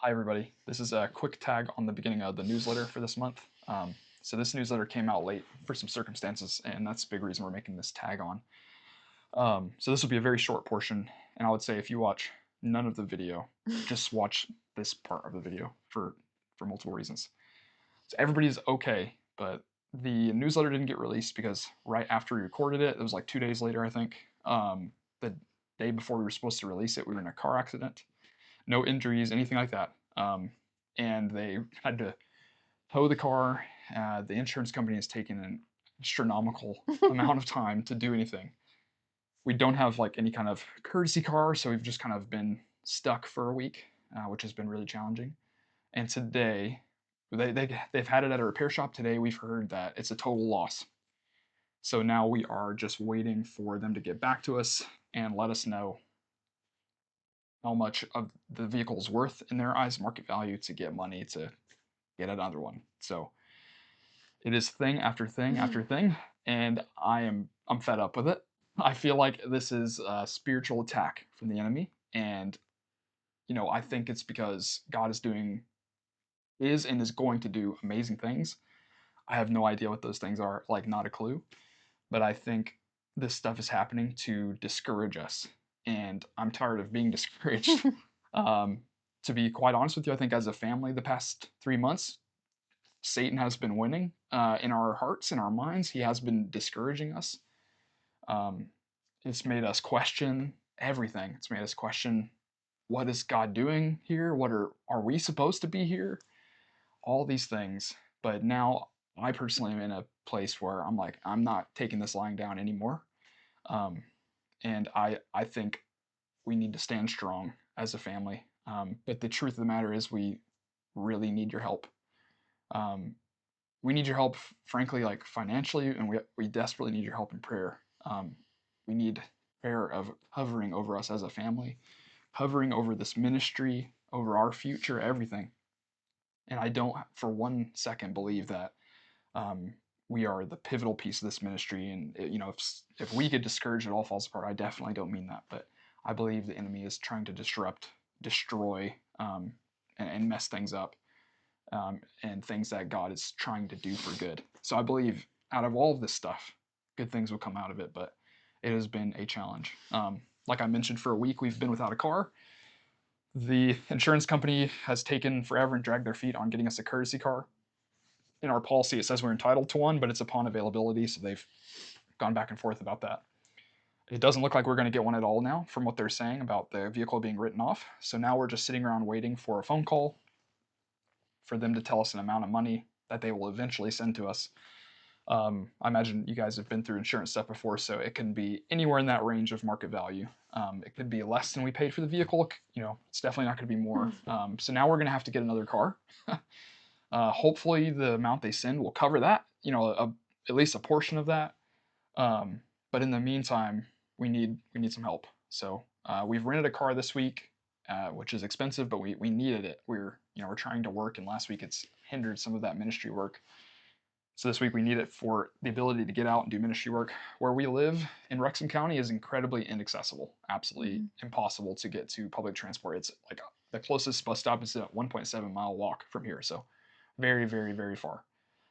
Hi, everybody. This is a quick tag on the beginning of the newsletter for this month. So this newsletter came out late for some circumstances, and that's a big reason we're making this tag on. So this will be a very short portion, and I would say if you watch none of the video, just watch this part of the video for multiple reasons. So everybody's okay, but the newsletter didn't get released because right after we recorded it, it was like 2 days later, I think. The day before we were supposed to release it, we were in a car accident. No injuries, anything like that. And they had to tow the car. The insurance company has taken an astronomical amount of time to do anything. We don't have like any kind of courtesy car, so we've just kind of been stuck for a week, which has been really challenging. And today, they've had it at a repair shop. Today, we've heard that it's a total loss. So now we are just waiting for them to get back to us and let us know how much of the vehicle is worth in their eyes, market value, to get money to get another one. So it is thing after thing after thing, and I'm fed up with it. I feel like this is a spiritual attack from the enemy, and I think it's because God is and is going to do amazing things. I have no idea what those things are, like not a clue, but I think this stuff is happening to discourage us, and I'm tired of being discouraged. um, to be quite honest with you, I think as a family, the past 3 months, Satan has been winning in our hearts, in our minds. He has been discouraging us. Um, it's made us question everything. It's made us question, what is God doing here? What are we supposed to be here? All these things. But now I personally am in a place where I'm like, I'm not taking this lying down anymore. Um, and I think we need to stand strong as a family. But the truth of the matter is, we really need your help. Um, we need your help, frankly, like financially, and we desperately need your help in prayer. We need prayer of hovering over us as a family, hovering over this ministry, over our future, everything. And I don't for 1 second believe that um, we are the pivotal piece of this ministry. And if we get discouraged, it all falls apart. I definitely don't mean that, but I believe the enemy is trying to disrupt, destroy, and mess things up, and things that God is trying to do for good. So I believe out of all of this stuff, good things will come out of it, but it has been a challenge. Like I mentioned, for a week we've been without a car. The insurance company has taken forever and dragged their feet on getting us a courtesy car. In our policy, it says we're entitled to one, but it's upon availability, so they've gone back and forth about that. It doesn't look like we're going to get one at all now, from what they're saying about the vehicle being written off. So now we're just sitting around waiting for a phone call for them to tell us an amount of money that they will eventually send to us. I imagine you guys have been through insurance stuff before, so it can be anywhere in that range of market value. It could be less than we paid for the vehicle. It's definitely not going to be more. So now we're going to have to get another car. Hopefully, the amount they send will cover that. At least a portion of that. But in the meantime, we need some help. So we've rented a car this week, which is expensive, but we needed it. We're trying to work, and last week it's hindered some of that ministry work. So this week we need it for the ability to get out and do ministry work. Where we live in Wrexham County is incredibly inaccessible, absolutely impossible to get to public transport. It's like the closest bus stop is a 1.7 mile walk from here, so very, very, very far.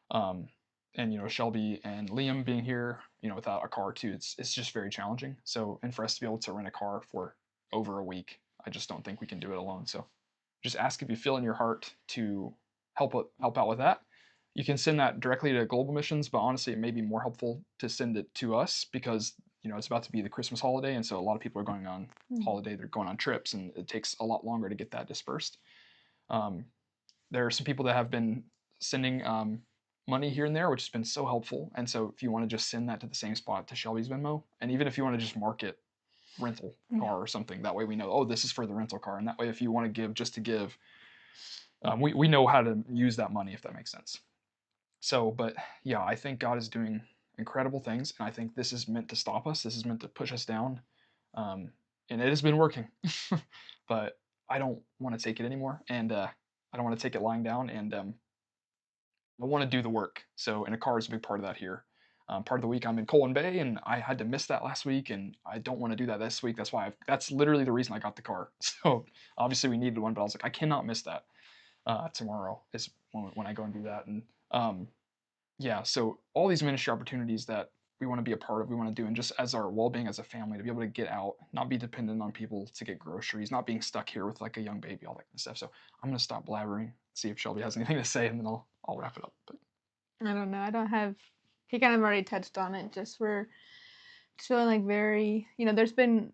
Um, and Shelby and Liam being here, without a car too, it's just very challenging. So, and for us to be able to rent a car for over a week, I just don't think we can do it alone. So, just ask if you feel in your heart to help out with that. You can send that directly to Global Missions, but honestly, it may be more helpful to send it to us because it's about to be the Christmas holiday, and so a lot of people are going on holiday. They're going on trips, and it takes a lot longer to get that dispersed. Um, there are some people that have been sending money here and there, which has been so helpful. And so if you want to just send that to the same spot to Shelby's Venmo, and even if you want to just mark it rental car or something, that way we know, oh, this is for the rental car. And that way, if you want to give just to give, we know how to use that money, if that makes sense. So, but yeah, I think God is doing incredible things, and I think this is meant to stop us. This is meant to push us down, and it has been working. But I don't want to take it anymore, and I don't want to take it lying down, and I want to do the work. So, and a car is a big part of that here. part of the week I'm in Colin Bay, and I had to miss that last week, and I don't want to do that this week. That's literally the reason I got the car. So obviously we needed one, but I was like, I cannot miss that. Tomorrow is when I go and do that, and yeah. So all these ministry opportunities that we want to be a part of, we want to do, and just as our well-being as a family, to be able to get out, not be dependent on people to get groceries, not being stuck here with like a young baby, all that kind of stuff. So I'm gonna stop blabbering, see if Shelby has anything to say, and then I'll wrap it up. But I don't know. I don't have. He kind of already touched on it. Just we're feeling like very. There's been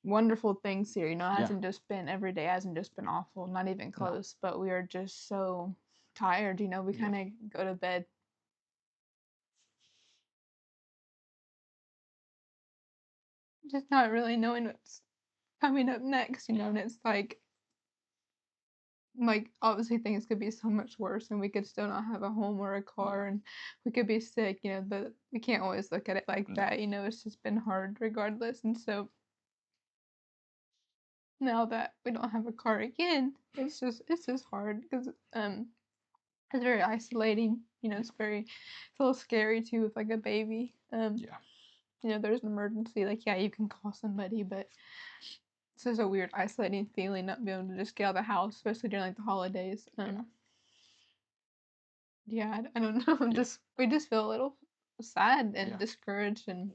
wonderful things here. It yeah, hasn't just been every day. Hasn't just been awful. Not even no, close. But we are just so tired. We yeah, kind of go to bed just not really knowing what's coming up next. And it's like obviously things could be so much worse, and we could still not have a home or a yeah, car, and we could be sick. But we can't always look at it like no, that. It's just been hard regardless. And so now that we don't have a car again, it's just hard because it's very isolating. It's a little scary too with like a baby. yeah, There's an emergency, like yeah, you can call somebody, but it's just a weird isolating feeling not being able to just get out of the house, especially during like the holidays. yeah, Yeah, I don't know. yeah, Just we just feel a little sad and yeah, discouraged, and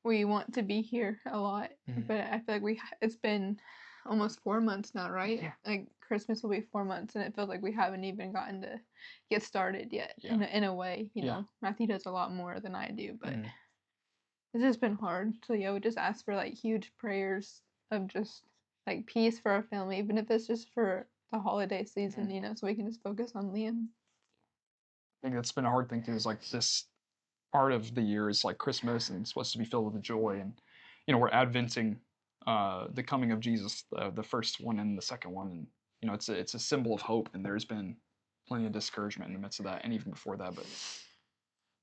we want to be here a lot, mhm, but I feel like it's been almost 4 months now, right? yeah, Like Christmas will be 4 months, and it feels like we haven't even gotten to get started yet. yeah, In a way, yeah, Matthew does a lot more than I do, but mhm, it's just been hard. So yeah, we just ask for like huge prayers of just like peace for our family, even if it's just for the holiday season, mhm. so we can just focus on Liam. I think that's been a hard thing too. Is like this part of the year is like Christmas and it's supposed to be filled with joy, and we're adventing the coming of Jesus, the first one and the second one, and it's a symbol of hope, and there's been plenty of discouragement in the midst of that, and even before that. But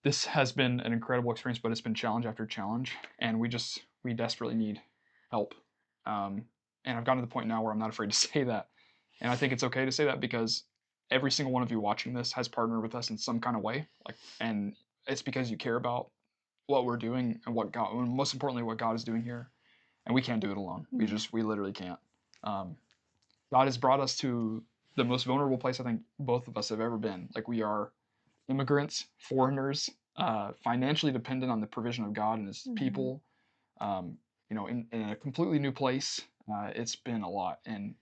this has been an incredible experience, but it's been challenge after challenge, and we desperately need help. Um, and I've gotten to the point now where I'm not afraid to say that, and I think it's okay to say that because every single one of you watching this has partnered with us in some kind of way, like, and it's because you care about what we're doing and what God, and most importantly, what God is doing here, and we can't do it alone. Yeah. We literally can't. Um, God has brought us to the most vulnerable place I think both of us have ever been. Like we are immigrants, foreigners, financially dependent on the provision of God and His Mm-hmm. people. In a completely new place. It's been a lot, and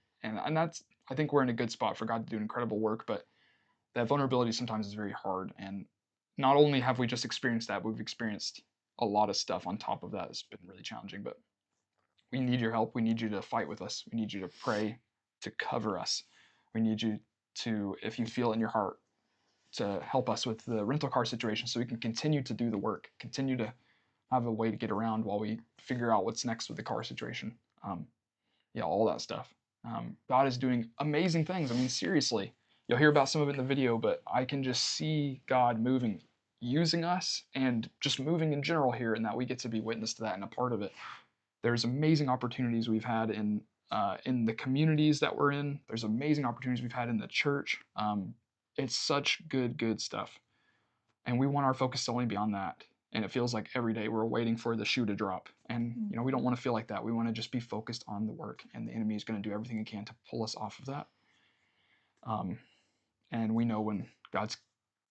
that's I think we're in a good spot for God to do incredible work, but that vulnerability sometimes is very hard. And not only have we just experienced that, but we've experienced a lot of stuff on top of that. It's been really challenging, but we need your help. We need you to fight with us. We need you to pray to cover us. We need you to, if you feel in your heart, to help us with the rental car situation so we can continue to do the work, continue to have a way to get around while we figure out what's next with the car situation. Yeah, all that stuff. God is doing amazing things. I mean, seriously, you'll hear about some of it in the video, but I can just see God moving, using us, and just moving in general here, and that we get to be witness to that and a part of it. There's amazing opportunities we've had in the communities that we're in. There's amazing opportunities we've had in the church. It's such good stuff, and we want our focus to only be on that. And it feels like every day we're waiting for the shoe to drop, and we don't want to feel like that. We want to just be focused on the work, and the enemy is going to do everything he can to pull us off of that. um, and we know when God's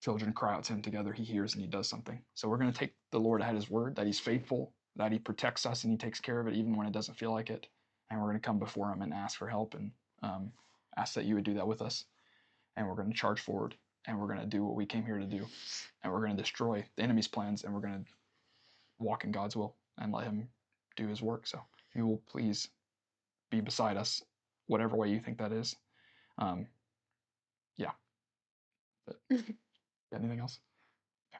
children cry out to him together, he hears and he does something. So we're going to take the Lord at his word, that he's faithful, that he protects us and he takes care of it even when it doesn't feel like it. And we're going to come before him and ask for help, and ask that you would do that with us. And we're going to charge forward, and we're going to do what we came here to do, and we're going to destroy the enemy's plans, and we're going to walk in God's will and let him do his work. So if you will please be beside us, whatever way you think that is. Um, yeah. But anything else? Yeah.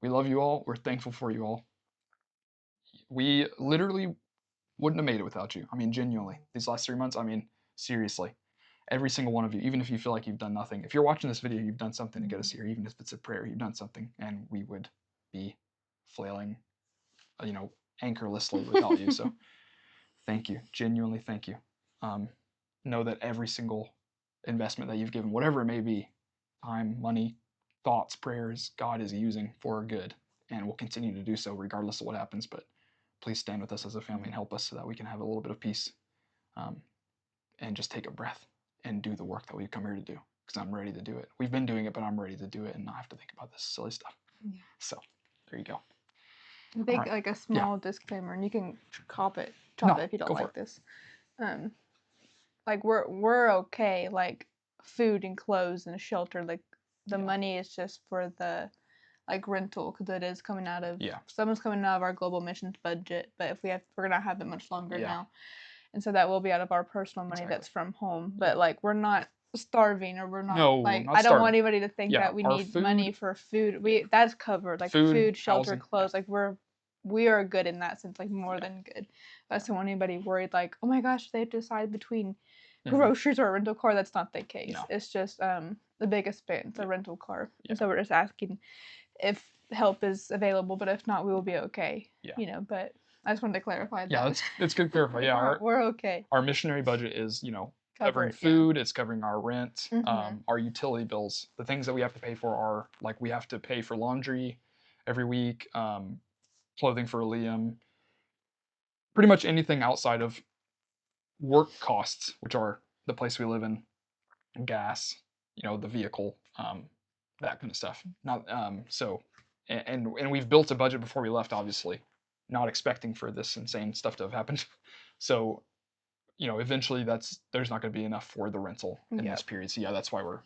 We love you all. We're thankful for you all. We literally wouldn't have made it without you. I mean, genuinely, these last 3 months, I mean, seriously, every single one of you, even if you feel like you've done nothing, if you're watching this video, you've done something to get us here, even if it's a prayer, you've done something, and we would be flailing, anchorlessly without you. So thank you, genuinely thank you. Um, know that every single investment that you've given, whatever it may be, time, money, thoughts, prayers, God is using for our good and will continue to do so regardless of what happens. But please stand with us as a family and help us so that we can have a little bit of peace, um, and just take a breath and do the work that we've come here to do. Because I'm ready to do it. We've been doing it, but I'm ready to do it and not have to think about this silly stuff. Yeah. So there you go. I think Alright. like a small disclaimer, and you can chop it No, if you don't go for like it. this. Like we're okay, like food and clothes and shelter. Like the Yeah. money is just for the like rental because it is coming out of Yeah. someone's coming out of our global missions budget. But if we're gonna have it much longer Yeah. now, and so that will be out of our personal money Exactly. that's from home. But like we're not starving or we're not No, like not I don't want starving. anybody to think Yeah, that we our need money for food. That's covered, like Food, food, shelter, housing, clothes. Like we are good in that sense, like more Yeah. than good. I don't want anybody worried like, oh my gosh, they have to decide between Mhm. groceries or a rental car. That's not the case. No. It's just the biggest expense, a Yeah. rental car. Yeah. And so we're just asking if help is available, but if not, we will be okay. Yeah. You know, but I just wanted to clarify that. Yeah, it's good to clarify. Yeah, we're okay. our missionary budget is, covering Covered, yeah. food, it's covering our rent, Mhm. our utility bills. The things that we have to pay for are like we have to pay for laundry every week, clothing for Liam, pretty much anything outside of work costs, which are the place we live in, gas, the vehicle, that kind of stuff. Not so, and we've built a budget before we left, obviously, not expecting for this insane stuff to have happened. So, eventually there's not going to be enough for the rental in Yep. this period. So yeah, that's why we're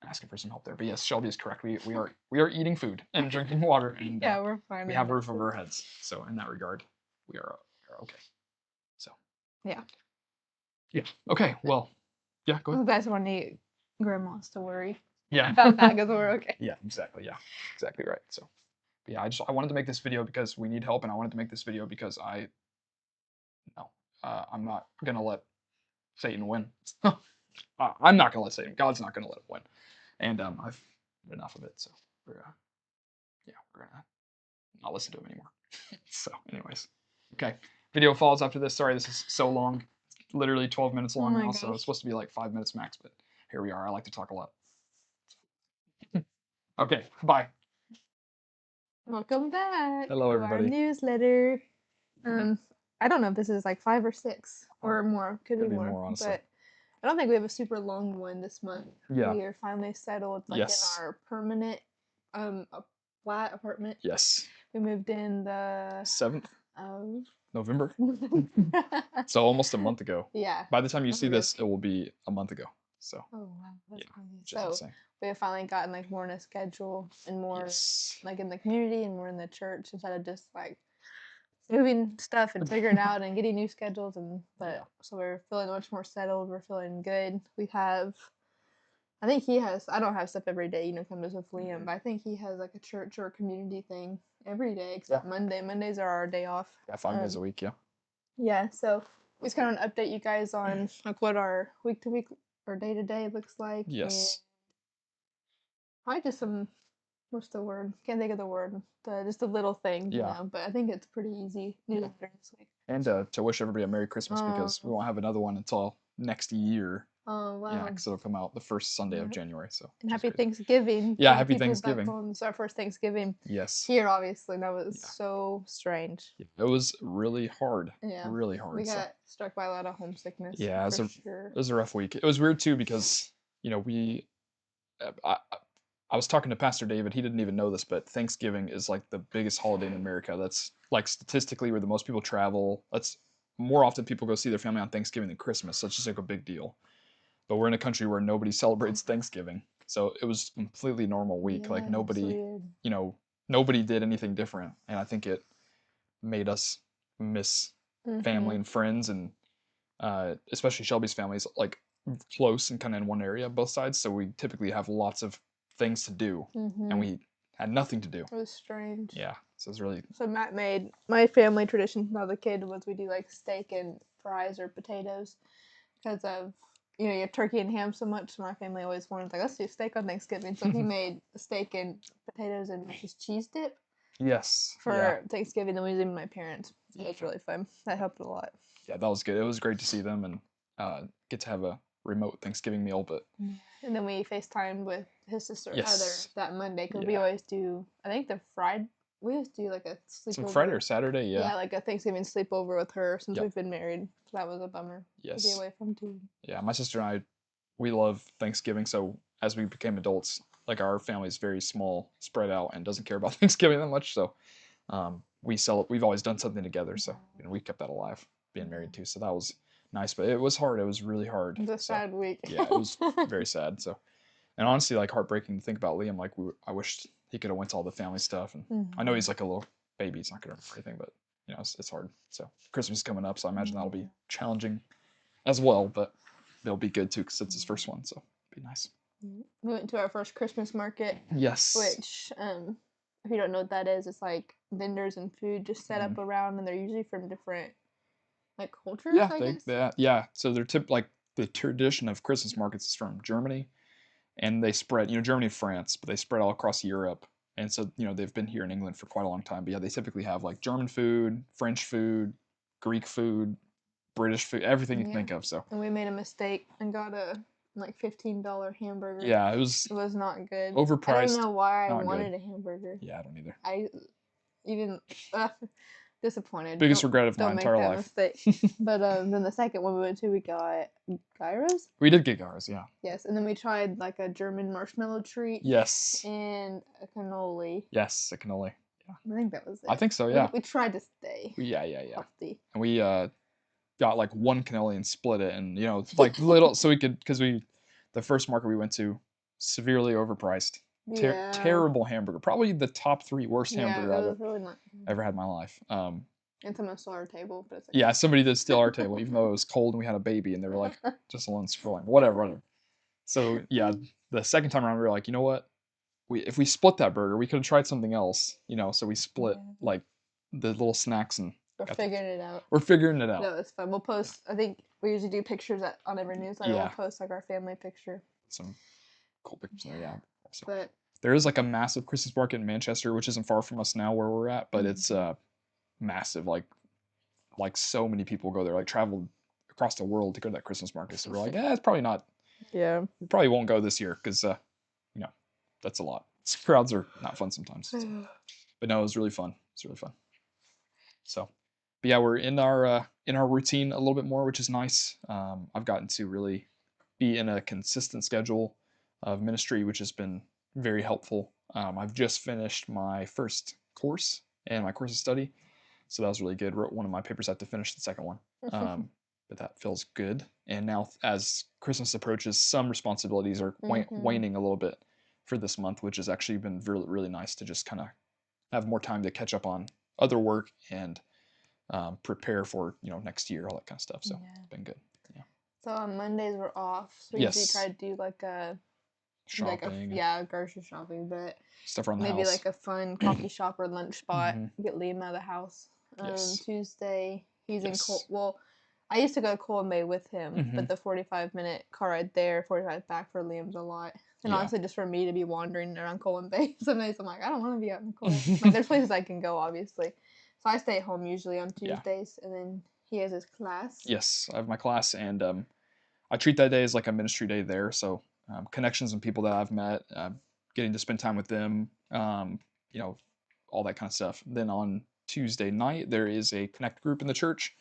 asking for some help there. But yes, Shelby is correct. We are eating food and drinking water, and Yeah, we're fine. we in have a that roof over our sense. heads. So in that regard, we are okay. So Yeah. yeah, okay. Well, yeah, go ahead. You guys want to grandmas to worry Yeah. about that because we're okay. Yeah, exactly. Yeah, exactly right. So, but yeah, I wanted to make this video because we need help, and I wanted to make this video because I'm not gonna let Satan win. I'm not gonna let Satan. God's not gonna let him win, and I've had enough of it. So we're gonna not listen to him anymore. So, anyways, okay. Video follows after this. Sorry, this is so long. It's literally 12 minutes long my now, so gosh. it's supposed to be like 5 minutes max, but here we are. I like to talk a lot. Okay, bye. Welcome back. Hello, to everybody. Our newsletter. I don't know if this is like 5 or 6 or more. Could be more. honestly. But I don't think we have a super long one this month. Yeah. We are finally settled like Yes. in our permanent a flat apartment. Yes. We moved in the 7th of November. So almost a month ago. Yeah. By the time you That's see weird. this, it will be a month ago. So Oh wow, that's Yeah, crazy. just So insane. we have finally gotten like more in a schedule and more Yes. like in the community and more in the church instead of just like moving stuff and figuring out and getting new schedules Yeah. so we're feeling much more settled. We're feeling good. We have I think he has I don't have stuff every day, comes with Liam, but I think he has like a church or a community thing every day except Monday. Mondays are our day off. Yeah, 5 days a week. Yeah. Yeah, so we just kind of want to update you guys on like what our week to week or day to day looks like. Yes. Probably just what's the word? Can't think of the word. Just the little things, Yeah. But I think it's pretty easy newsletter this week. And to wish everybody a Merry Christmas because we won't have another one until next year. Oh wow! Yeah, because it'll come out the first Sunday of January. So. And happy Thanksgiving. Yeah, to the happy people back Thanksgiving. home. It's our first Thanksgiving Yes. here, obviously. That was so strange. It was really hard. Yeah. Really hard. We got struck by a lot of homesickness. Yeah, for sure. It was a rough week. It was weird too because I was talking to Pastor David. He didn't even know this, but Thanksgiving is like the biggest holiday in America. That's like statistically where the most people travel. That's more often people go see their family on Thanksgiving than Christmas. So it's just like a big deal. But we're in a country where nobody celebrates Thanksgiving. So it was a completely normal week. Yeah, like nobody, nobody did anything different. And I think it made us miss family and friends and especially Shelby's family is like close and kind of in one area, both sides. So we typically have lots of things to do, and we had nothing to do. It was strange. Yeah, so it's really. So Matt made my family tradition when I was a kid was we do like steak and fries or potatoes because of you have turkey and ham so much. So my family always wanted like let's do steak on Thanksgiving. So he made steak and potatoes and just cheese dip. Yes. For Thanksgiving, then we was even my parents. So it was really fun. That helped a lot. Yeah, that was good. It was great to see them and get to have a remote Thanksgiving meal, but And then we FaceTimed with his sister Heather yes, that Monday because we yeah. always do. I think the Friday we always do like a So Friday or sleepover. Saturday, yeah. Yeah, like a Thanksgiving sleepover with her since Yep. we've been married. So that was a bummer to be Yes. away from too. Yeah, my sister and I, we love Thanksgiving. So as we became adults, like our family is very small, spread out, and doesn't care about Thanksgiving that much. So we've always done something together. So we kept that alive, being married too. So that was nice, but it was hard. It was really hard. It was a So sad week. yeah, it was very sad. So and honestly, like heartbreaking to think about Liam. Like I wished he could have went to all the family stuff. And I know he's like a little baby. He's not gonna remember everything, but it's hard. So Christmas is coming up, so I imagine that'll be challenging as well. But it'll be good too because it's his first one, so it'll be nice. We went to our first Christmas market, Yes. which if you don't know what that is, it's like vendors and food just set up around, and they're usually from different like cultures. Yeah, I guess. yeah. So they're like the tradition of Christmas markets is from Germany, and they spread, Germany, France, but they spread all across Europe. And so, they've been here in England for quite a long time. But yeah, they typically have like German food, French food, Greek food, British food, everything you can think of. So. And we made a mistake and got a like $15 hamburger. Yeah, it was not good. overpriced. I don't know why I wanted a hamburger. Yeah, I don't either. I even disappointed. Biggest regret of my entire life. But then the second one we went to, we got gyros. We did get gyros, yeah. Yes, and then we tried like a German marshmallow treat. Yes. And a cannoli. Yes, a cannoli. Yeah. I think that was it. I think so, yeah. We tried to stay. Yeah. Healthy. And we got like one cannoli and split it, and like little, so we could, because the first market we went to, severely overpriced. Terrible hamburger. Probably the top 3 worst hamburger I've ever had in my life. And someone stole our table. But it's yeah, somebody did steal our table, even though it was cold and we had a baby, and they were like just alone scrolling. Whatever. So yeah, the second time around we were like, you know what? If we split that burger, we could have tried something else. So we split like the little snacks and we're figuring it out. We're figuring it out. That was fun. We'll post. I think we usually do pictures on every newsletter. Yeah. We'll post like our family picture. Some cool pictures there, yeah. So, but there is like a massive Christmas market in Manchester, which isn't far from us now where we're at, but it's massive. Like so many people go there, like traveled across the world to go to that Christmas market. So we're like, it's probably not. Yeah. We probably won't go this year because, that's a lot. Crowds are not fun sometimes. But no, it was really fun. It's really fun. So, but yeah, we're in our routine a little bit more, which is nice. I've gotten to really be in a consistent schedule of ministry, which has been very helpful. I've just finished my first course and my course of study, so that was really good. Wrote one of my papers. I have to finish the second one, but that feels good. And now, as Christmas approaches, some responsibilities are waning a little bit for this month, which has actually been really, really nice to just kind of have more time to catch up on other work and prepare for next year, all that kind of stuff. So it's been good. Yeah. So on Mondays we're off. So we usually try to do like a shopping. Grocery shopping, but stuff around the house. Maybe like a fun coffee shop or lunch spot. Get Liam out of the house. Tuesday he's in well, I used to go to Colwyn Bay with him, but the 45-minute car ride there, 45 back for Liam's a lot. And honestly, just for me to be wandering around Colwyn Bay, some days I'm like, I don't want to be out in Colwyn. Like, there's places I can go, obviously. So I stay at home usually on Tuesdays, and then he has his class. Yes, I have my class, and I treat that day as like a ministry day there. So connections and people that I've met, getting to spend time with them, all that kind of stuff. Then on Tuesday night, there is a Connect group in the church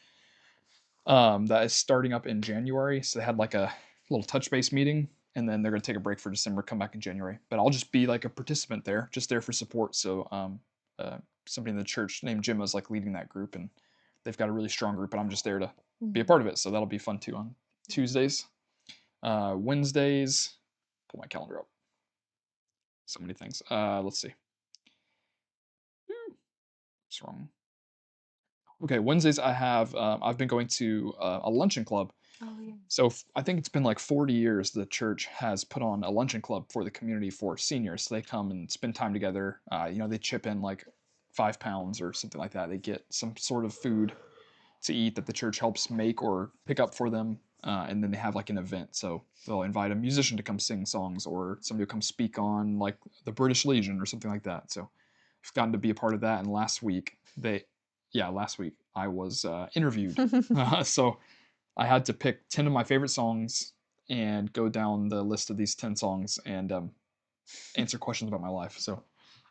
that is starting up in January. So they had like a little touch base meeting, and then they're going to take a break for December, come back in January. But I'll just be like a participant there, just there for support. So somebody in the church named Jim is like leading that group, and they've got a really strong group, and I'm just there to be a part of it. So that'll be fun too on Tuesdays. Wednesdays, pull my calendar up. So many things. Let's see. What's wrong? Okay, Wednesdays I have, I've been going to a luncheon club. Oh, yeah. So I think it's been like 40 years the church has put on a luncheon club for the community for seniors. So they come and spend time together. They chip in like £5 or something like that. They get some sort of food to eat that the church helps make or pick up for them. And then they have like an event. So they'll invite a musician to come sing songs, or somebody will come speak on like the British Legion or something like that. So I've gotten to be a part of that. And last week I was interviewed. So I had to pick 10 of my favorite songs and go down the list of these 10 songs and answer questions about my life. So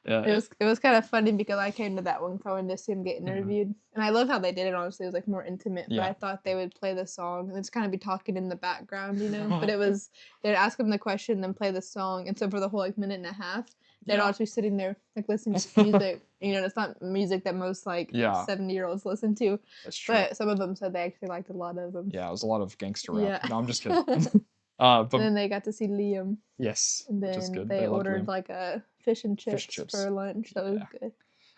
It was kind of funny because I came to that one going to see him get Mhm. interviewed, and I love how they did it. Honestly, it was like more intimate. But Yeah. I thought they would play the song and just kind of be talking in the background, you know. But it was they'd ask him the question, then play the song, and so for the whole like minute and a half, they'd Yeah. all just be sitting there like listening to music. You know, it's not music that most like Yeah. 70-year-olds listen to. That's true. But some of them said they actually liked a lot of them. Yeah, it was a lot of gangster rap. Yeah. No, I'm just kidding. And But then they got to see Liam, yes, and which is then good. they They loved ordered Liam. like a fish and Fish and chips chips. for lunch. That was Yeah. good.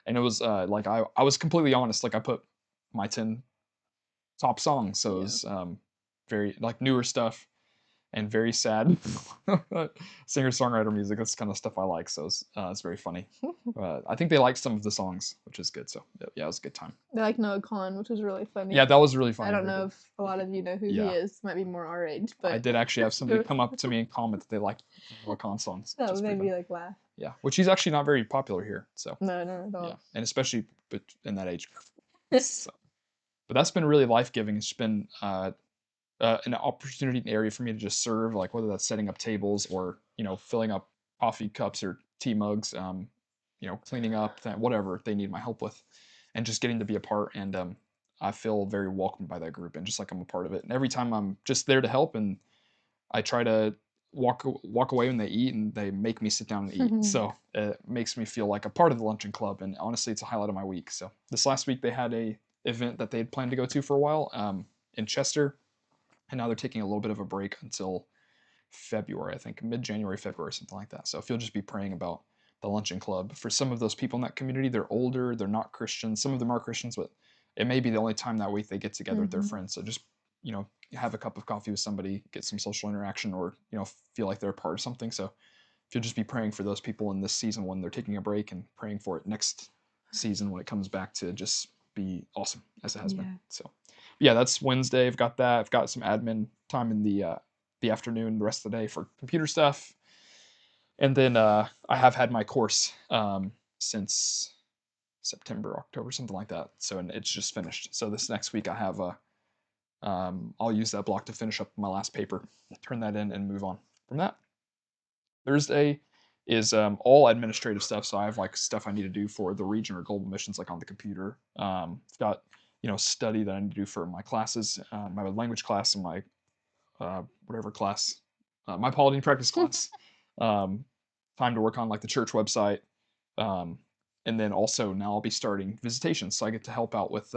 And it was like I was completely honest. Like I put my 10 top songs, so it Yeah. was very like newer stuff and very sad singer-songwriter music. That's the kind of stuff I like, so it's very funny. I think they liked some of the songs, which is good. So yeah, it was a good time. They like Noah Khan, which was really funny. Yeah, that was really funny. I don't Very know good. if a lot of you know who he Yeah. is. Might be more our age, but I did actually have somebody come up to me and comment that they liked Noah Khan songs. which that is made pretty me fun. like laugh. Yeah, which he's actually not very popular here. So No, not at all. yeah, and especially in that age group. So, but that's been really life giving. It's been an opportunity, an area for me to just serve, like whether that's setting up tables or filling up coffee cups or tea mugs, cleaning up that whatever they need my help with, and just getting to be a part. And I feel very welcomed by that group, and just like I'm a part of it. And every time I'm just there to help, and I try to walk away when they eat, and they make me sit down and eat. So it makes me feel like a part of the luncheon club, and honestly, it's a highlight of my week. So this last week they had a event that they had planned to go to for a while in Chester, and now they're taking a little bit of a break until February, I think mid-January, February, something like that. So if you'll just be praying about the luncheon club for some of those people in that community, they're older, they're not Christians. Some of them are Christians, but it may be the only time that week they get together with their friends. So just have a cup of coffee with somebody, get some social interaction, or feel like they're a part of something. So if you'll just be praying for those people in this season when they're taking a break, and praying for it next season when it comes back to just be awesome as it has been. So yeah, that's Wednesday. I've got that. I've got some admin time in the afternoon, the rest of the day for computer stuff, and then I have had my course since September, October, something like that. So, and it's just finished. So this next week I have I'll use that block to finish up my last paper, turn that in, and move on from that. Thursday is all administrative stuff. So I have like stuff I need to do for the region or global missions, like on the computer. I've got study that I need to do for my classes, my language class and my whatever class, my Paulding practice class. Time to work on like the church website, and then also now I'll be starting visitations, so I get to help out with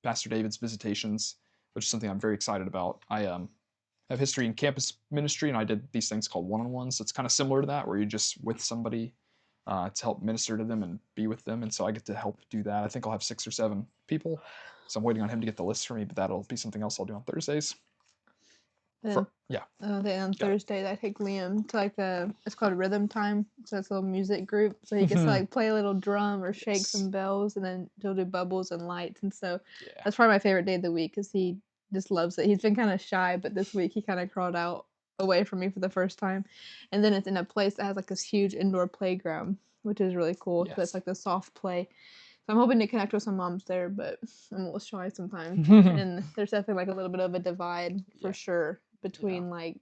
Pastor David's visitations, which is something I'm very excited about. I have history in campus ministry, and I did these things called one-on-ones. So it's kind of similar to that, where you're just with somebody to help minister to them and be with them. And so I get to help do that. I think I'll have 6 or 7 people. So I'm waiting on him to get the list for me, but that'll be something else I'll do on Thursdays. Yeah. Then on Thursdays I take Liam to like it's called Rhythm Time. So it's a little music group. So he gets to like play a little drum or shake some bells, and then he'll do bubbles and lights. And so that's probably my favorite day of the week, because he just loves it. He's been kind of shy, but this week he kind of crawled out away from me for the first time. And then it's in a place that has like this huge indoor playground, which is really cool. So it's like the soft play. So I'm hoping to connect with some moms there, but I'm a little shy sometimes. And there's definitely like a little bit of a divide for sure between like,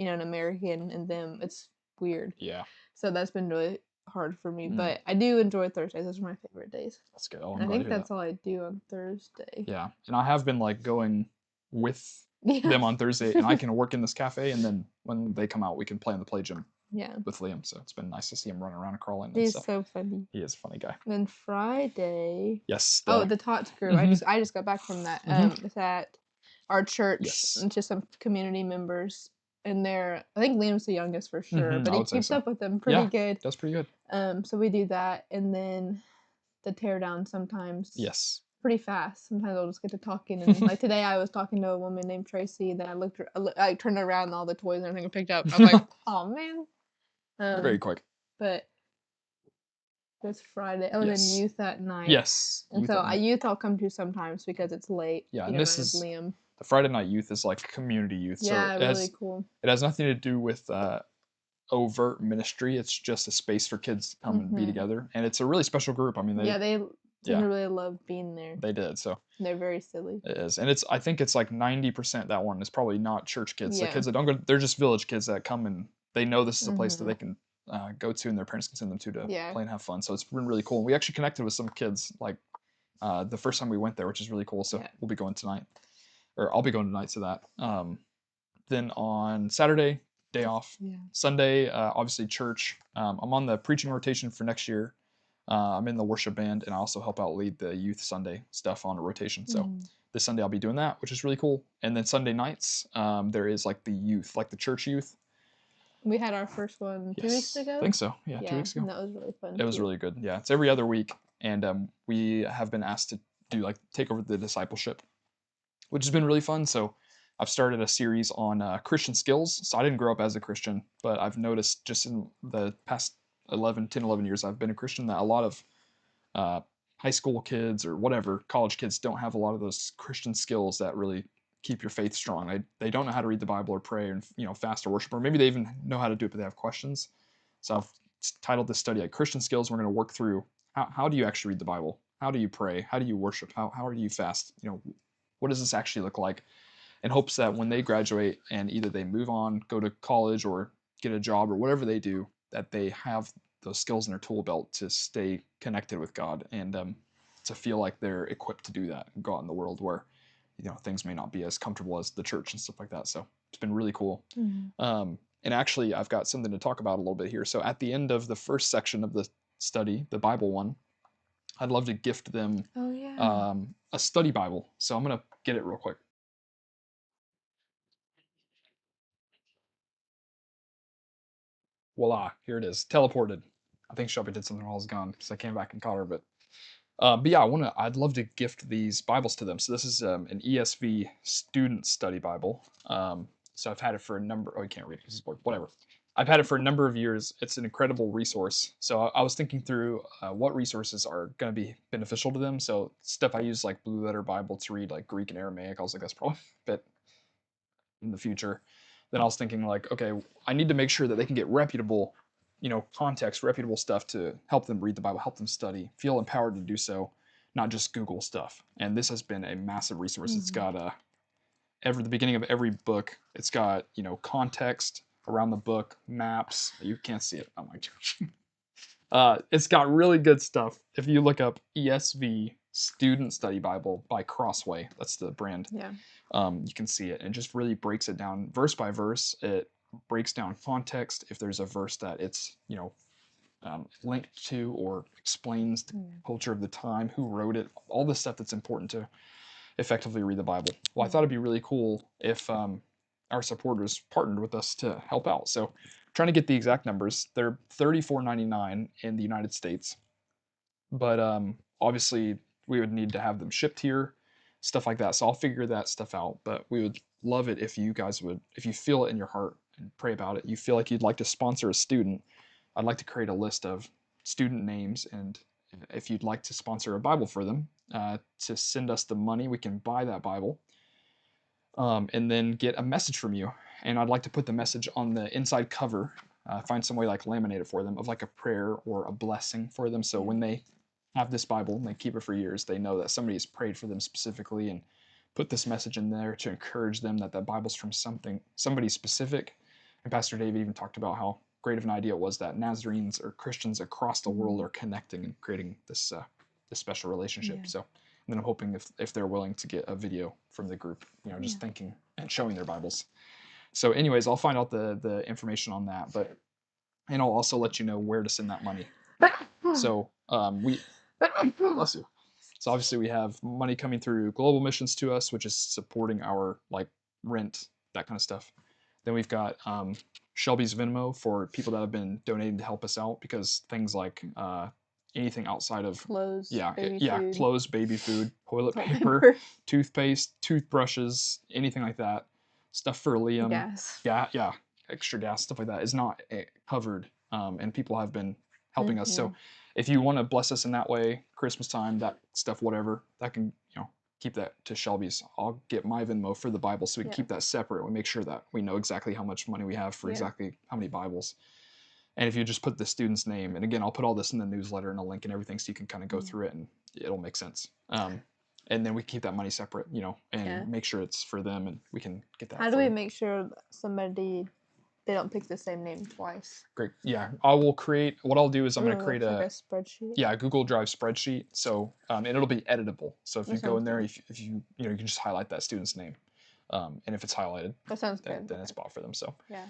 an American and them. It's weird. Yeah. So that's been really hard for me, but I do enjoy Thursdays. Those are my favorite days. That's good. I think that's all I do on Thursday. Yeah, and I have been like going with them on Thursday, and I can work in this cafe, and then when they come out, we can play in the play gym. Yeah. With Liam, so it's been nice to see him running around and crawling. He's so funny. He is a funny guy. Then Friday. Yes. The Tots group. I just got back from that. It's at our church. Yes. And just some community members. And I think Liam's the youngest for sure, but he keeps up with them pretty good. That's pretty good. So we do that, and then the tear down sometimes. Yes. Pretty fast. Sometimes I'll just get to talking, and like today I was talking to a woman named Tracy. Then I turned around and all the toys and everything I picked up. I was like, oh man. Very quick. But this Friday. Oh, then youth at night. Yes. And so youth I'll come to sometimes because it's late. Yeah, and this is Liam. The Friday night youth is like community youth. Yeah, so really cool. It has nothing to do with overt ministry. It's just a space for kids to come and be together, and it's a really special group. I mean, they Yeah, They really loved being there. they did. So They're very silly. it is, and I think it's like 90% that one is probably not church kids. The Yeah. kids that don't go, they're just village kids that come and they know this is a place that Mhm. they can go to, and their parents can send them to Yeah. play and have fun. So it's been really cool. And we actually connected with some kids like the first time we went there, which is really cool. So Yeah. we'll be going tonight, or I'll be going tonight to that. Then on Saturday, day off. Yeah. Sunday, obviously church. I'm on the preaching rotation for next year. I'm in the worship band, and I also help out lead the youth Sunday stuff on a rotation. So Mhm. this Sunday I'll be doing that, which is really cool. And then Sunday nights, there is like the youth, like the church youth. We had our first one 2 weeks I ago. think so. Yeah, 2 Yeah, weeks ago. and that was really fun. It was too. really good. Yeah, it's every other week, and we have been asked to do like take over the discipleship, which has been really fun. So I've started a series on Christian skills. So I didn't grow up as a Christian, but I've noticed just in the past 11 years I've been a Christian that a lot of uh, high school kids or whatever, college kids don't have a lot of those Christian skills that really keep your faith strong. They don't know how to read the Bible or pray and fast or worship, or maybe they even know how to do it, but they have questions. So I've titled this study like Christian skills. We're going to work through how do you actually read the Bible? How do you pray? How do you worship? How do you fast? What does this actually look like? In hopes that when they graduate and either they move on, go to college, or get a job or whatever they do, that they have those skills in their tool belt to stay connected with God and to feel like they're equipped to do that and go out in the world where things may not be as comfortable as the church and stuff like that. So it's been really cool. And actually, I've got something to talk about a little bit here. So at the end of the first section of the study, the Bible one, I'd love to gift them Oh yeah. a study Bible. So I'm gonna get it real quick. Voila, here it is, teleported. I think Shelby did something while I was gone because I came back and caught her. But yeah, I'd love to gift these Bibles to them. So this is an ESV student study Bible. So I've had it for a number. Oh, you can't read it because it's bored. Whatever. I've had it for a number of years. It's an incredible resource. So I was thinking through what resources are going to be beneficial to them. So stuff I use like Blue Letter Bible to read like Greek and Aramaic. I was like, that's probably a bit in the future. Then I was thinking like, okay, I need to make sure that they can get reputable, context, reputable stuff to help them read the Bible, help them study, feel empowered to do so, not just Google stuff. And this has been a massive resource. It's got the beginning of every book. It's got context around the book, maps. You can't see it. Oh my gosh. It's got really good stuff. If you look up ESV Student Study Bible by Crossway, that's the brand. Yeah. You can see it, and it just really breaks it down verse by verse. It breaks down context if there's a verse that it's linked to or explains the culture of the time, who wrote it, all the stuff that's important to effectively read the Bible. Well, I thought it'd be really cool if our supporters partnered with us to help out. So, trying to get the exact numbers, they're $34.99 in the United States, but obviously we would need to have them shipped here, stuff like that. So I'll figure that stuff out. But we would love it if you guys would, if you feel it in your heart and pray about it, you feel like you'd like to sponsor a student. I'd like to create a list of student names, and if you'd like to sponsor a Bible for them, to send us the money, we can buy that Bible, and then get a message from you. And I'd like to put the message on the inside cover. Find some way like laminate it for them of like a prayer or a blessing for them. So when they have this Bible and they keep it for years, they know that somebody has prayed for them specifically and put this message in there to encourage them that that Bible's from somebody specific. And Pastor David even talked about how great of an idea it was that Nazarenes or Christians across the world are connecting and creating this special relationship. Yeah. So, and then I'm hoping if they're willing to get a video from the group, just thinking and showing their Bibles. So, anyways, I'll find out the information on that, and I'll also let you know where to send that money. So we bless you. So obviously we have money coming through Global Missions to us, which is supporting our like rent, that kind of stuff. Then we've got Shelby's Venmo for people that have been donating to help us out, because things like anything outside of Clothes. Baby food. clothes, baby food, toilet Toilet paper, toothpaste, toothbrushes, anything like that, stuff for Liam, Gas. extra gas, stuff like that is not covered, and people have been helping us. So if you want to bless us in that way, Christmas time, that stuff, whatever, that can keep that to Shelby's. I'll get my Venmo for the Bible, so we can keep that separate. We make sure that we know exactly how much money we have for exactly how many Bibles. And if you just put the student's name, and again, I'll put all this in the newsletter and a link and everything so you can kind of go Yeah. through it and it'll make sense. And then we keep that money separate, and Yeah. make sure it's for them and we can get that. How do we make sure somebody they don't pick the same name twice? Great. Yeah. What I'll do is I'm going to Ooh, create it's like a spreadsheet. a Google Drive spreadsheet. So, and it'll be editable. So if That you go in sounds there, good. if you, you can just highlight that student's name. And if it's highlighted, That sounds then good. it's bought for them. So, Yeah.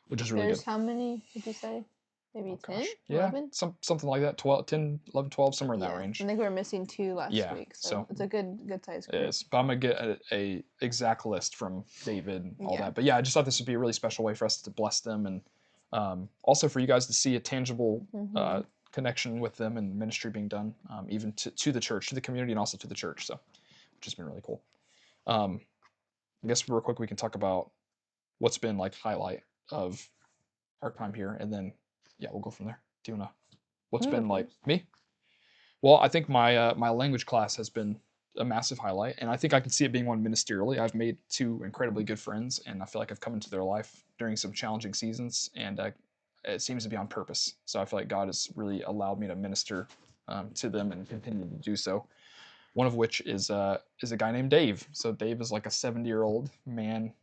which is really There's good. how many did you say? Maybe Oh 10? gosh. Yeah. 11? Something like that. 12, 10, 11, 12, somewhere in that Yeah. range. I think we were missing 2 last Yeah, week, so so it's a good size it group. is. But I'm gonna get a exact list from David and all Yeah. that. But yeah, I just thought this would be a really special way for us to bless them and also for you guys to see a tangible Mhm. connection with them and ministry being done, even to the church, to the community, and also to the church. So, which has been really cool. I guess real quick we can talk about what's been like highlight of our time here, and then yeah, we'll go from there. Do you wanna? What's You go been like first. me? Well, I think my language class has been a massive highlight, and I think I can see it being one ministerially. I've made 2 incredibly good friends, and I feel like I've come into their life during some challenging seasons, and it seems to be on purpose. So I feel like God has really allowed me to minister to them and continue to do so. One of which is a guy named Dave. So Dave is like a 70-year-old man,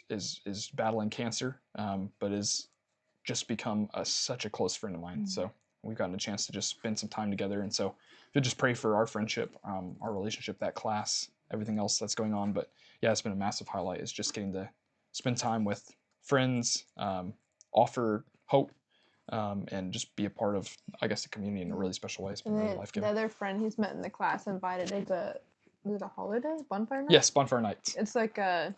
is battling cancer, but is just become such a close friend of mine. Mm. So we've gotten a chance to just spend some time together. And so if you just pray for our friendship, our relationship, that class, everything else that's going on. But yeah, it's been a massive highlight is just getting to spend time with friends, offer hope, and just be a part of, I guess, the community in a really special way. It's been And really then life the giving. other friend he's met in the class invited was it a holiday? Bonfire night? Yes, Bonfire Nights. It's like a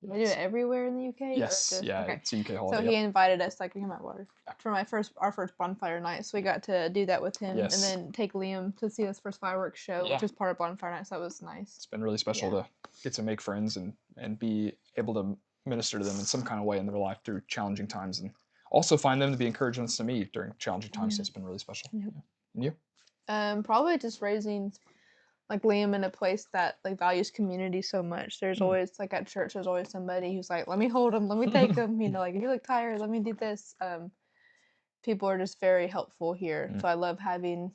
they do it everywhere in the UK? Yes, Or just, yeah, okay. it's a UK So holiday. he Yep. invited us, like, we came out water for our first bonfire night. So we got to do that with him, Yes. and then take Liam to see his first fireworks show, Yeah. which is part of bonfire night. So that was nice. It's been really special Yeah. to get to make friends and be able to minister to them in some kind of way in their life through challenging times, and also find them to be encouragements to me during challenging times. So Yeah. it's been really special. Yep. Yeah. And you? Probably just raising like Liam in a place that like values community so much. There's always like at church, there's always somebody who's like, let me hold him, let me take him. Like if you look tired, let me do this. People are just very helpful here. So I love being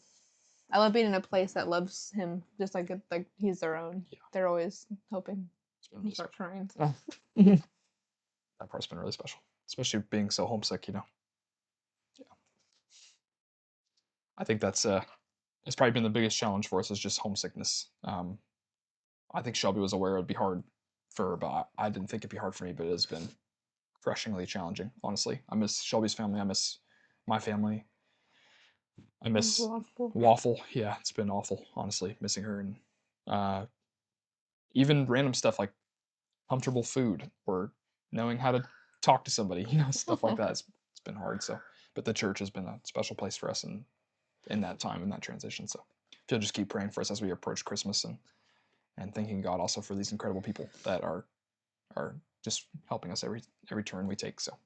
in a place that loves him just like he's their own. Yeah. They're always hoping It's been he really start special. trying. That part's been really special, especially being so homesick. Yeah. I think that's it's probably been the biggest challenge for us is just homesickness. I think Shelby was aware it'd be hard for her, but I didn't think it'd be hard for me. But it has been crushingly challenging. Honestly, I miss Shelby's family. I miss my family. I miss Waffle. Yeah, it's been awful. Honestly, missing her and uh, even random stuff like comfortable food or knowing how to talk to somebody. Stuff like that. It's been hard. So, but the church has been a special place for us in that time in that transition. So, if you'll just keep praying for us as we approach Christmas and thanking God also for these incredible people that are just helping us every turn we take. So,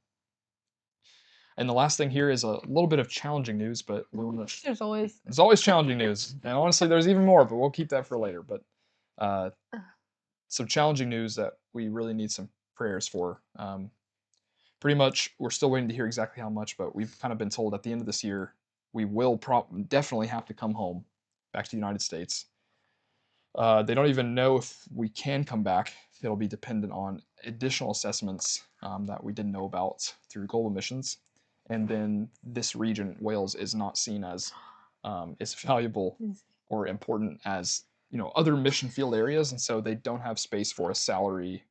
and the last thing here is a little bit of challenging news, but There's always challenging news, and honestly, there's even more, but we'll keep that for later. But some challenging news that we really need some prayers for. Pretty much, we're still waiting to hear exactly how much, but we've kind of been told at the end of this year we will definitely have to come home back to the United States. They don't even know if we can come back. It'll be dependent on additional assessments that we didn't know about through global missions. And then this region, Wales, is not seen as valuable or important as other mission field areas, and so they don't have space for a salaried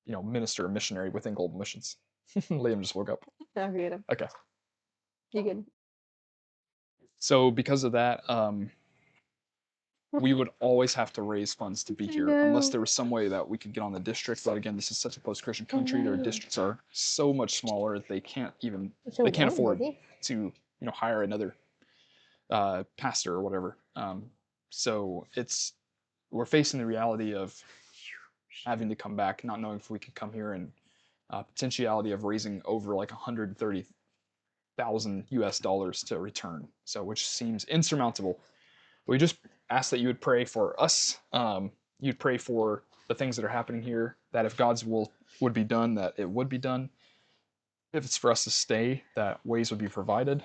minister or missionary within global missions. Liam just woke up. No, forget him. Okay. You good? So because of that, we would always have to raise funds to be here unless there was some way that we could get on the district. But again, this is such a post-Christian country. Their districts are so much smaller that they can't afford to hire another pastor or whatever. So we're facing the reality of having to come back, not knowing if we could come here, and potentiality of raising over like $130,000 to return. So which seems insurmountable. We just ask that you would pray for us, you'd pray for the things that are happening here, that if God's will would be done, that it would be done. If it's for us to stay, that ways would be provided.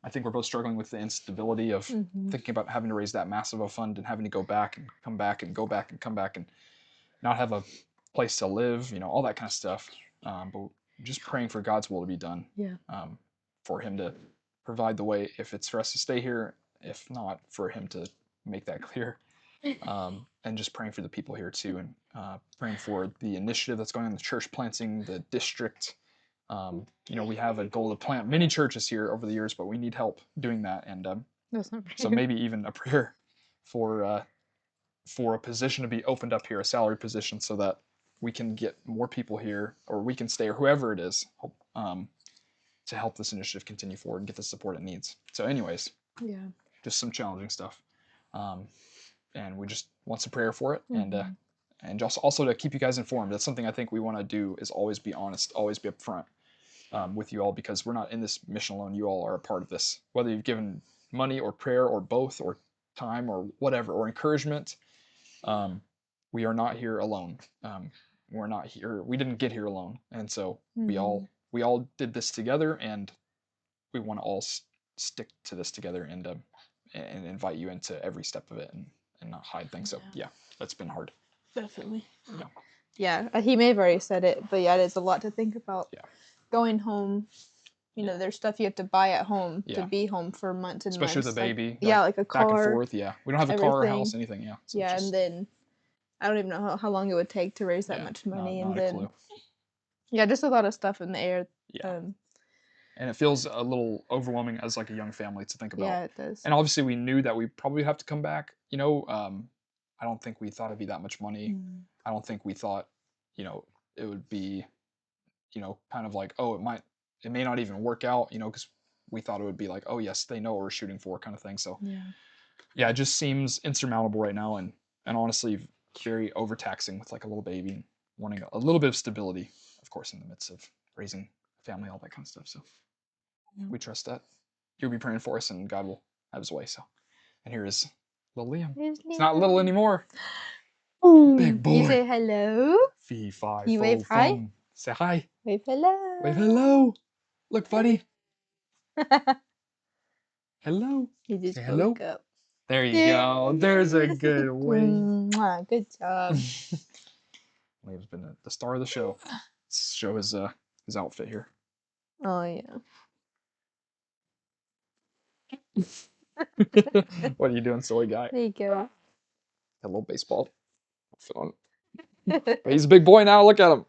I think we're both struggling with the instability of thinking about having to raise that massive of a fund and having to go back and come back and go back and come back and not have a place to live, all that kind of stuff. But just praying for God's will to be done. Yeah. For Him to provide the way, if it's for us to stay here, if not, for Him to make that clear. And just praying for the people here too, and praying for the initiative that's going on, the church planting, the district. We have a goal to plant many churches here over the years, but we need help doing that. And That's not so maybe even a prayer for a position to be opened up here, a salary position, so that we can get more people here, or we can stay, or whoever it is, to help this initiative continue forward and get the support it needs. So anyways, Yeah. just some challenging stuff. And we just want some prayer for it, and just also to keep you guys informed. That's something I think we want to do, is always be honest, always be upfront with you all, because we're not in this mission alone. You all are a part of this, whether you've given money or prayer or both or time or whatever, or encouragement. We are not here alone. We're not here. We didn't get here alone, and so we all did this together, and we want to all stick to this together, and invite you into every step of it, and not hide things. So yeah, that's been hard. Definitely. Yeah. Yeah, he may have already said it, but yeah, it is a lot to think about. Yeah. Going home, there's stuff you have to buy at home to Yeah. be home for months and Especially months. with the baby. Like a car. Back and forth. Yeah. We don't have a car or everything. house, anything. Yeah. So Yeah, and then I don't even know how long it would take to raise that much money, not and a then clue. yeah, just a lot of stuff in the air. Yeah. And it feels a little overwhelming as like a young family to think about. Yeah, it does. And obviously we knew that we probably have to come back. I don't think we thought it'd be that much money. I don't think we thought, it would be, kind of like, oh, it may not even work out, because we thought it would be like, oh yes, they know what we're shooting for, kind of thing. So yeah, it just seems insurmountable right now, and honestly very overtaxing with like a little baby, and wanting a little bit of stability, of course, in the midst of raising a family, all that kind of stuff. So we trust that you'll be praying for us, and God will have His way. So, and here is little Liam. It's not little anymore. Big boy. You say hello. Fee, fi, You fo, wave hi. fum. Say hi. Wave hello. Wave hello. Look, buddy. Hello. You just Say woke hello. up. There you go. There's a good wing. Good job. Liam's been the star of the show. Let's show his outfit here. Oh yeah. What are you doing, silly guy? There you go. Got a little baseball outfit on. But he's a big boy now. Look at him.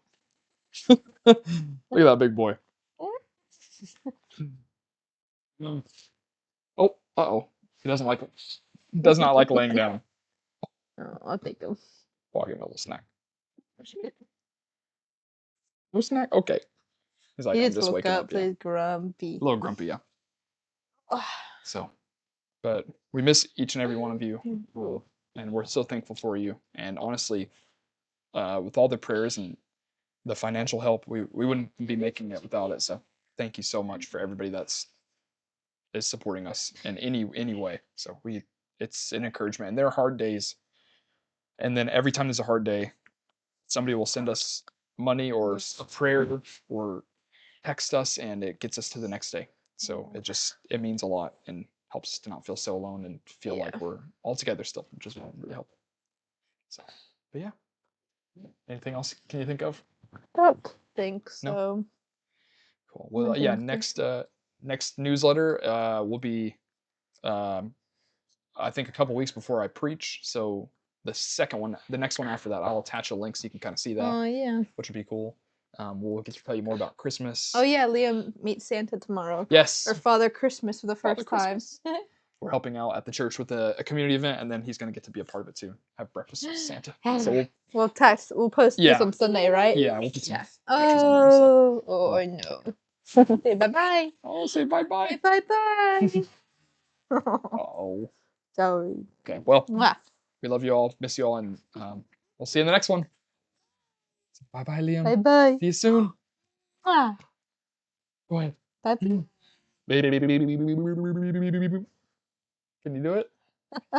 Look at that big boy. Oh, uh-oh. He does not like laying down. Oh, I'll take him. I'll give him a little snack. No snack? Okay. He's like, He I'm just just woke waking up, up. Yeah. he's grumpy. A little grumpy, yeah. So, but we miss each and every one of you, and we're so thankful for you. And honestly, with all the prayers and the financial help, we wouldn't be making it without it. So thank you so much for everybody is supporting us in any way. So it's an encouragement. And there are hard days, and then every time there's a hard day, somebody will send us money or a prayer or text us, and it gets us to the next day. So it means a lot and helps us to not feel so alone and feel like we're all together still, which is really helpful. So, but yeah. Anything else can you think of? Don't think so. No? Cool. Well, yeah, next newsletter will be I think a couple weeks before I preach. So the next one after that, I'll attach a link so you can kind of see that. Oh yeah. Which would be cool. We'll get to tell you more about Christmas. Oh yeah, Liam meets Santa tomorrow. Yes. Or Father Christmas for the first time. We're helping out at the church with a community event, and then he's going to get to be a part of it too. Have breakfast with Santa. So we'll post this on Sunday, right? Yeah, we'll get some pictures on there. I know. Say bye-bye. Oh, say bye-bye. Say bye-bye. Oh. Sorry. Okay, well, we love you all, miss you all, and we'll see you in the next one. Bye-bye, Liam. Bye-bye. See you soon. Go ahead. Bye. Can you do it?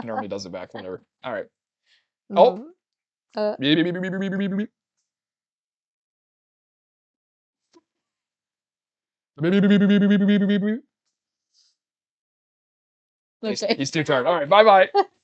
He normally does it back whenever. All right. Oh. Beep, beep, beep, beep, beep, beep, beep, beep. Beep, beep, beep, beep, beep, beep, beep, beep, beep, beep. Okay. He's too tired. All right, bye bye.